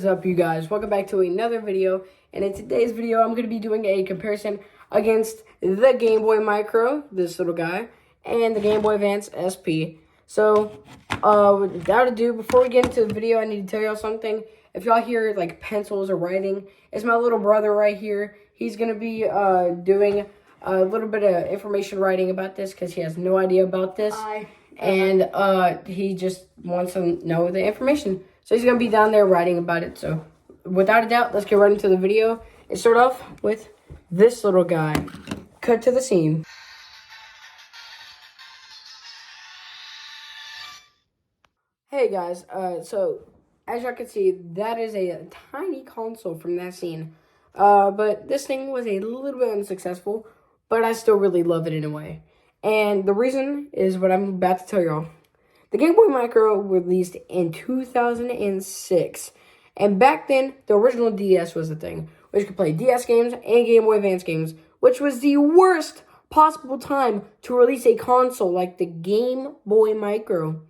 up, you guys? Welcome back to another video, and in today's video I'm going to be doing a comparison against the Game Boy Micro, this little guy, and the Game Boy Advance SP. So without ado, before we get into the video, I need to tell y'all something. If y'all hear like pencils or writing, it's my little brother right here. He's going to be doing a little bit of information writing about this because he has no idea about this. And he just wants to know the information. So he's going to be down there writing about it. So without a doubt, let's get right into the video and start off with this little guy. Cut to the scene. Hey guys, so as y'all can see, that is a tiny console from that scene. But this thing was a little bit unsuccessful, but I still really love it in a way. And the reason is what I'm about to tell y'all. The Game Boy Micro released in 2006. And back then, the original DS was the thing, which could play DS games and Game Boy Advance games, which was the worst possible time to release a console like the Game Boy Micro.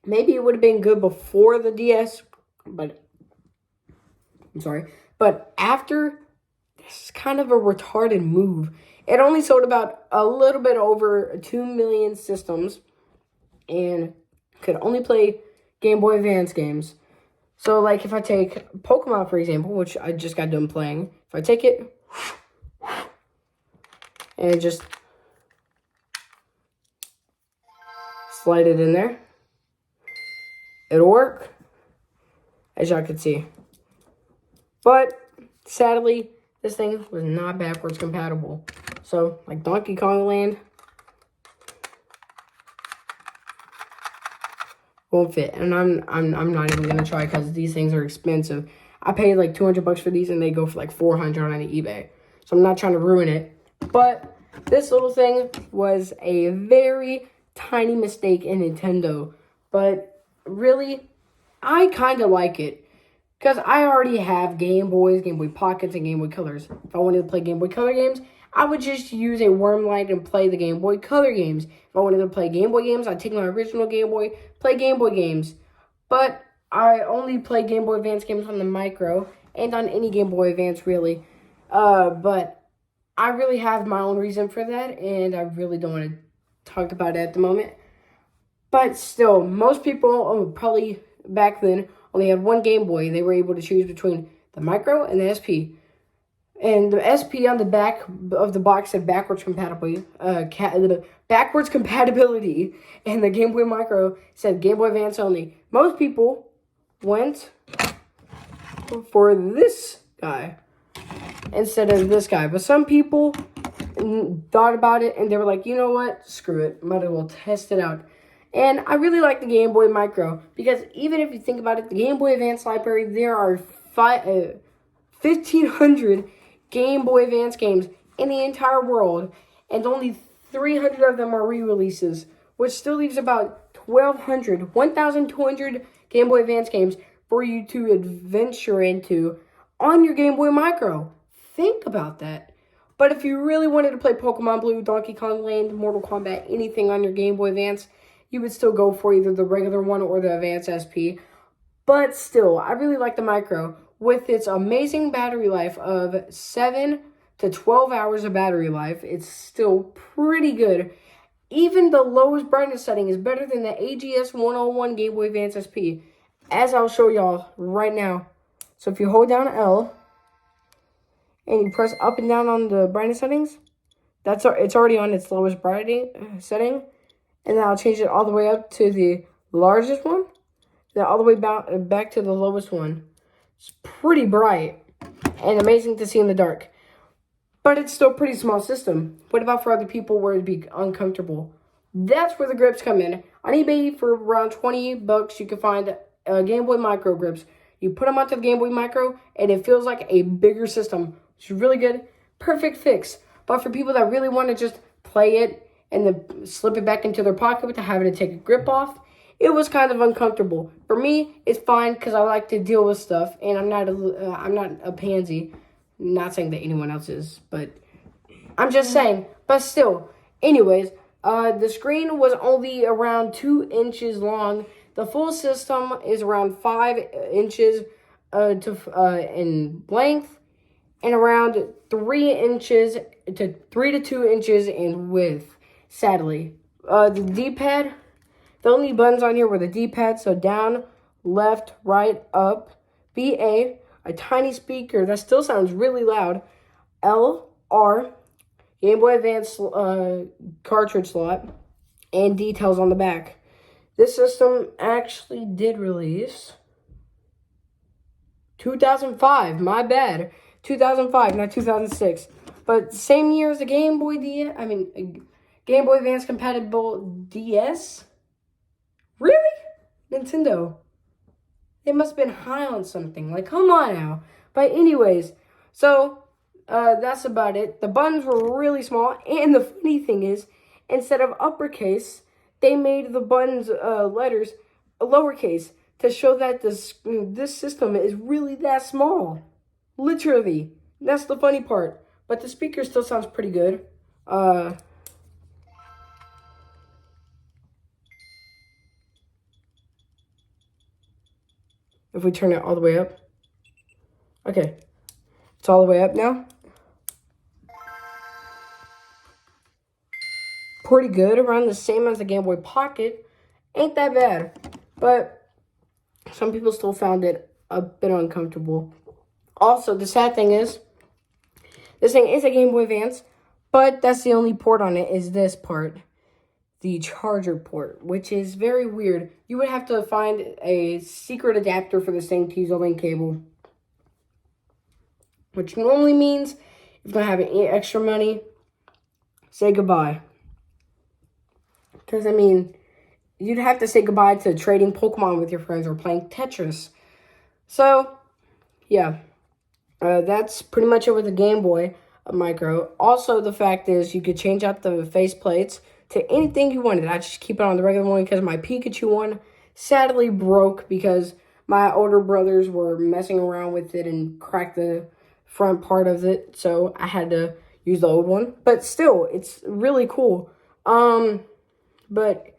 Maybe it would have been good before the DS, but after, this is kind of a retarded move. It only sold about a little bit over 2 million systems and could only play Game Boy Advance games. So, like, if I take Pokemon, for example, which I just got done playing, if I take it and just slide it in there, it'll work, as y'all can see. But, sadly, this thing was not backwards compatible. So, like Donkey Kong Land won't fit, and I'm not even gonna try because these things are expensive. I paid like $200 for these, and they go for like $400 on eBay. So I'm not trying to ruin it. But this little thing was a very tiny mistake in Nintendo. But really, I kind of like it. Because I already have Game Boys, Game Boy Pockets, and Game Boy Colors. If I wanted to play Game Boy Color games, I would just use a worm light and play the Game Boy Color games. If I wanted to play Game Boy games, I'd take my original Game Boy, play Game Boy games. But I only play Game Boy Advance games on the Micro, and on any Game Boy Advance, really. But I really have my own reason for that, and I really don't want to talk about it at the moment. But still, most people, probably back then, only had one Game Boy. They were able to choose between the Micro and the SP. And the SP on the back of the box said backwards compatibility. Backwards compatibility. And the Game Boy Micro said Game Boy Advance only. Most people went for this guy instead of this guy. But some people thought about it and they were like, you know what? Screw it. Might as well test it out. And I really like the Game Boy Micro because even if you think about it, the Game Boy Advance library, there are 1,500 Game Boy Advance games in the entire world, and only 300 of them are re-releases, which still leaves about 1,200 Game Boy Advance games for you to adventure into on your Game Boy Micro. Think about that. But if you really wanted to play Pokemon Blue, Donkey Kong Land, Mortal Kombat, anything on your Game Boy Advance, you would still go for either the regular one or the Advance SP. But still, I really like the Micro. With its amazing battery life of 7 to 12 hours of battery life, it's still pretty good. Even the lowest brightness setting is better than the AGS 101 Game Boy Advance SP, as I'll show y'all right now. So if you hold down L and you press up and down on the brightness settings, it's already on its lowest brightness setting. And then I'll change it all the way up to the largest one, then all the way back to the lowest one. It's pretty bright and amazing to see in the dark. But it's still a pretty small system. What about for other people where it'd be uncomfortable? That's where the grips come in. On eBay for around $20, you can find Game Boy Micro grips. You put them onto the Game Boy Micro, and it feels like a bigger system, which is really good. Perfect fix. But for people that really want to just play it and then slip it back into their pocket without having to take a grip off, it was kind of uncomfortable. For me, it's fine because I like to deal with stuff, and I'm not a pansy. Not saying that anyone else is, but I'm just saying. But still, anyways, the screen was only around 2 inches long. The full system is around 5 inches in length and around 3 to 2 inches in width. Sadly, the D-pad. The only buttons on here were the D-pad, so down, left, right, up, BA, a tiny speaker that still sounds really loud, L, R, Game Boy Advance cartridge slot, and details on the back. This system actually did release 2005, my bad. 2005, not 2006. But same year as the Game Boy Game Boy Advance compatible DS. Really? Nintendo. They must have been high on something. Like, come on now. But anyways, so that's about it. The buttons were really small. And the funny thing is, instead of uppercase, they made the buttons letters lowercase to show that this system is really that small. Literally. That's the funny part. But the speaker still sounds pretty good. If we turn it all the way up. Okay. It's all the way up now. Pretty good. Around the same as the Game Boy Pocket. Ain't that bad. But some people still found it a bit uncomfortable. Also, the sad thing is, this thing is a Game Boy Advance, but that's the only port on it is this part. The charger port, which is very weird. You would have to find a secret adapter for this thing to use a link cable. Which normally means, if you don't have any extra money, say goodbye. Because, I mean, you'd have to say goodbye to trading Pokemon with your friends or playing Tetris. So, yeah. That's pretty much it with the Game Boy Micro. Also, the fact is, you could change out the face plates to anything you wanted. I just keep it on the regular one because my Pikachu one sadly broke because my older brothers were messing around with it and cracked the front part of it. So I had to use the old one. But still, it's really cool. But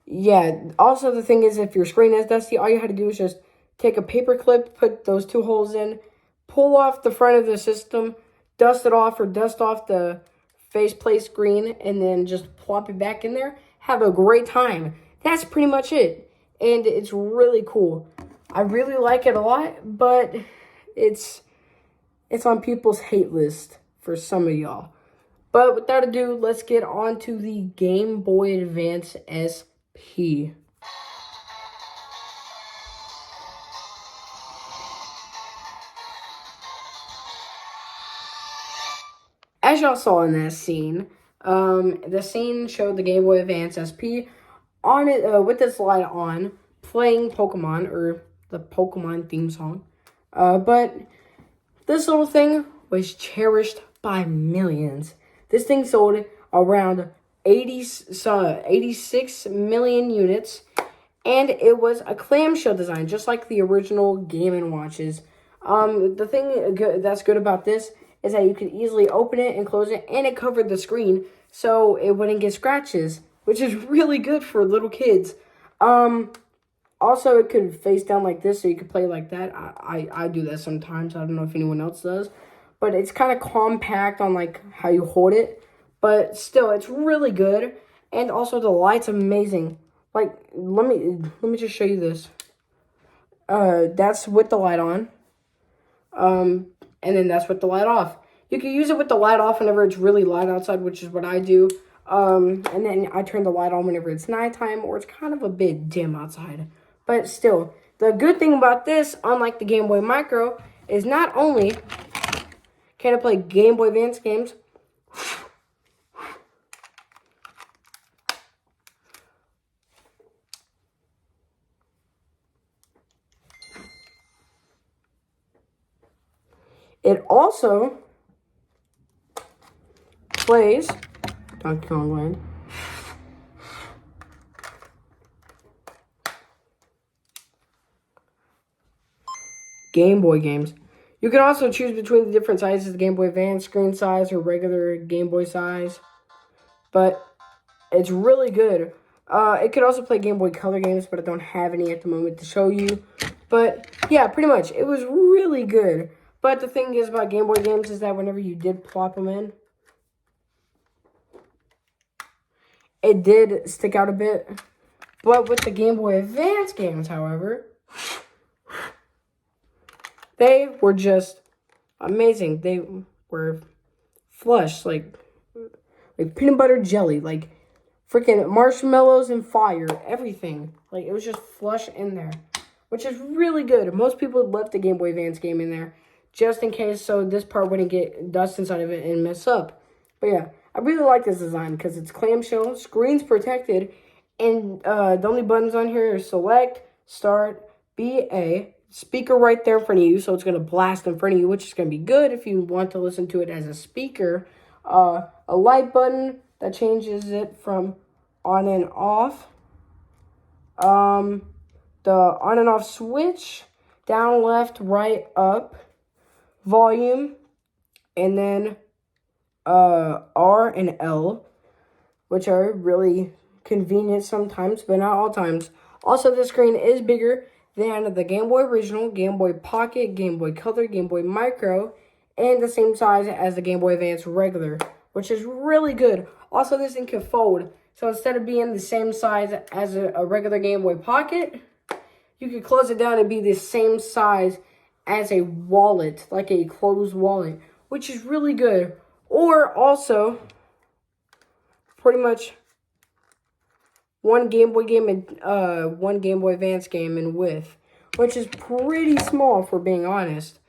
yeah, also the thing is, if your screen is dusty, all you had to do is just take a paper clip, put those 2 holes in, pull off the front of the system, dust it off or dust off the faceplate screen, and then just plop it back in there. Have a great time. That's pretty much it. And it's really cool. I really like it a lot, but it's on people's hate list for some of y'all. But without ado, let's get on to the Game Boy Advance SP. As y'all saw in that scene, the scene showed the Game Boy Advance SP on it with this light on, playing Pokemon, or the Pokemon theme song. But this little thing was cherished by millions. This thing sold around 86 million units, and it was a clamshell design, just like the original Game & Watches. The thing that's good about this is that you could easily open it and close it, and it covered the screen, so it wouldn't get scratches, which is really good for little kids. Also, it could face down like this, so you could play like that. I do that sometimes. I don't know if anyone else does. But it's kind of compact on, like, how you hold it. But still, it's really good. And also, the light's amazing. Like, let me just show you this. That's with the light on. And then that's with the light off. You can use it with the light off whenever it's really light outside, which is what I do. And then I turn the light on whenever it's nighttime or it's kind of a bit dim outside. But still, the good thing about this, unlike the Game Boy Micro, is not only can it play Game Boy Advance games, it also plays Donkey Kong Land. Game Boy games. You can also choose between the different sizes, the Game Boy Advance screen size or regular Game Boy size. But it's really good. It could also play Game Boy Color games, but I don't have any at the moment to show you. But yeah, pretty much. It was really good. But the thing is about Game Boy games is that whenever you did plop them in, it did stick out a bit. But with the Game Boy Advance games, however, they were just amazing. They were flush, like peanut butter jelly, like freaking marshmallows and fire, everything. Like, it was just flush in there, which is really good. Most people would left the Game Boy Advance game in there just in case so this part wouldn't get dust inside of it and mess up. But yeah, I really like this design because it's clamshell, screen's protected, and the only buttons on here are select, start, BA, speaker right there in front of you, so it's going to blast in front of you, which is going to be good if you want to listen to it as a speaker. A light button that changes it from on and off. The on and off switch, down, left, right, up, volume, and then R and L, which are really convenient sometimes, but not all times. Also, the screen is bigger than the Game Boy Original, Game Boy Pocket, Game Boy Color, Game Boy Micro, and the same size as the Game Boy Advance regular, which is really good. Also, this thing can fold, so instead of being the same size as a regular Game Boy Pocket, you can close it down and be the same size as a wallet, like a closed wallet, which is really good. Or also, pretty much one Game Boy game and one Game Boy Advance game in width, which is pretty small for being honest.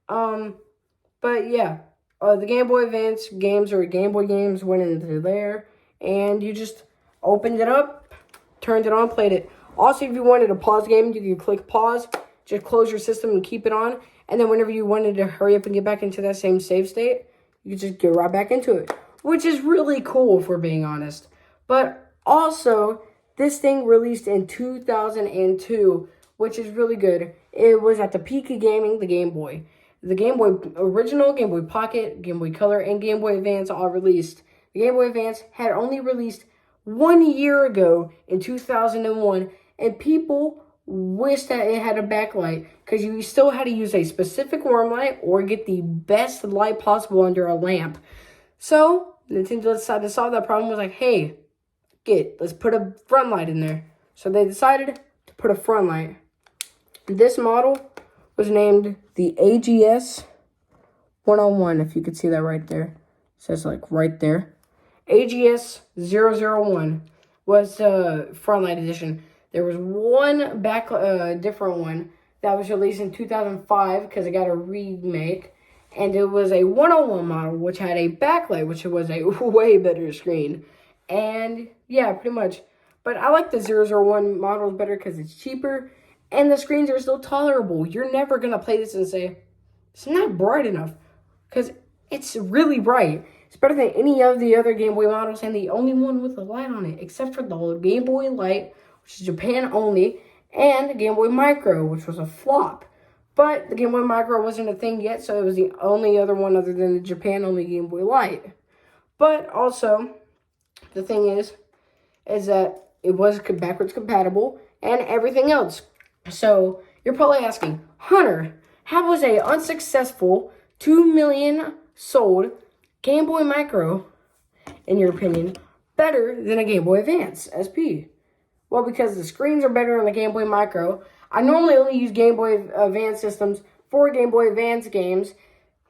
But yeah, the Game Boy Advance games or Game Boy games went into there, and you just opened it up, turned it on, played it. Also, if you wanted to pause the game, you could click pause, just close your system and keep it on, and then whenever you wanted to hurry up and get back into that same save state, you could just get right back into it, which is really cool for being honest. But also, this thing released in 2002, which is really good. It was at the peak of gaming, the Game Boy. The Game Boy Original, Game Boy Pocket, Game Boy Color, and Game Boy Advance all released. The Game Boy Advance had only released 1 year ago in 2001, and people wish that it had a backlight because you still had to use a specific warm light or get the best light possible under a lamp. So, Nintendo decided to solve that problem. Was like, hey, let's put a front light in there. So they decided to put a front light. This model was named the AGS 101, if you could see that right there. It says like right there. AGS 001 was the front light edition. There was one different one that was released in 2005 because it got a remake. And it was a 101 model, which had a backlight, which was a way better screen. And yeah, pretty much. But I like the 001 models better because it's cheaper and the screens are still tolerable. You're never going to play this and say, it's not bright enough, because it's really bright. It's better than any of the other Game Boy models and the only one with a light on it, except for the Game Boy Light, which is Japan only, and the Game Boy Micro, which was a flop. But the Game Boy Micro wasn't a thing yet, so it was the only other one other than the Japan only Game Boy Light. But also, the thing is that it was backwards compatible and everything else. So you're probably asking, Hunter, how was a unsuccessful 2 million sold Game Boy Micro, in your opinion, better than a Game Boy Advance SP? Well, because the screens are better on the Game Boy Micro. I normally only use Game Boy Advance systems for Game Boy Advance games.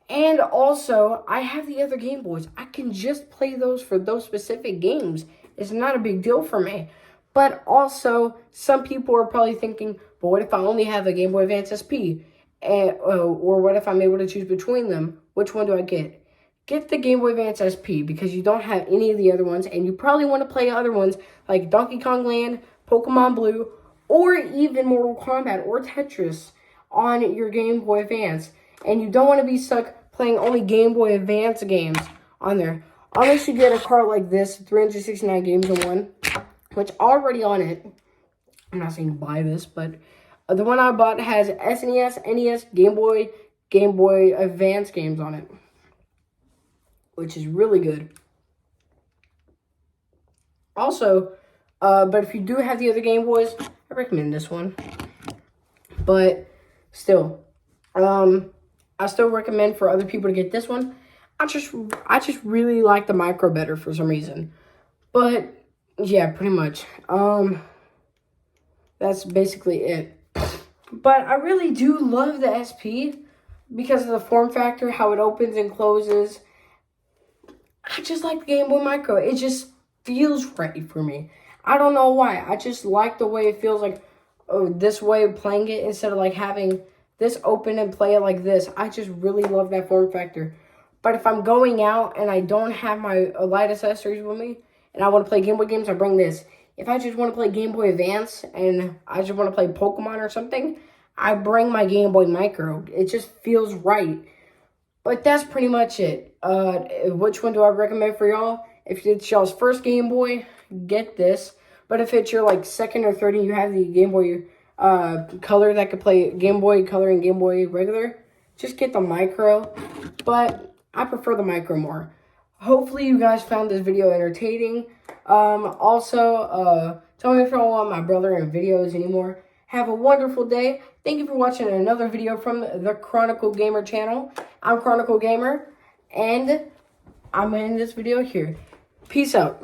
And also, I have the other Game Boys. I can just play those for those specific games. It's not a big deal for me. But also, some people are probably thinking, but what if I only have a Game Boy Advance SP? Or what if I'm able to choose between them? Which one do I get? Get the Game Boy Advance SP because you don't have any of the other ones. And you probably want to play other ones like Donkey Kong Land, Pokemon Blue, or even Mortal Kombat or Tetris on your Game Boy Advance. And you don't want to be stuck playing only Game Boy Advance games on there. Unless you get a cart like this, 369 games in one, which already on it, I'm not saying buy this, but the one I bought has SNES, NES, Game Boy Advance games on it, which is really good. Also, but if you do have the other Game Boys, I recommend this one. But still, I still recommend for other people to get this one. I just really like the micro better for some reason. But yeah, pretty much. That's basically it. But I really do love the SP because of the form factor, how it opens and closes. I just like the Game Boy Micro. It just feels right for me. I don't know why. I just like the way it feels like this way of playing it instead of like having this open and play it like this. I just really love that form factor. But if I'm going out and I don't have my light accessories with me and I want to play Game Boy games, I bring this. If I just want to play Game Boy Advance and I just want to play Pokemon or something, I bring my Game Boy Micro. It just feels right. But that's pretty much it. Which one do I recommend for y'all? If it's y'all's first Game Boy, get this. But if it's your like second or third and you have the Game Boy Color that could play Game Boy Color and Game Boy Regular, just get the Micro. But I prefer the Micro more. Hopefully you guys found this video entertaining. Also, tell me if you don't want my brother in videos anymore. Have a wonderful day. Thank you for watching another video from the Chronicle Gamer channel. I'm Chronicle Gamer, and I'm ending this video here. Peace out.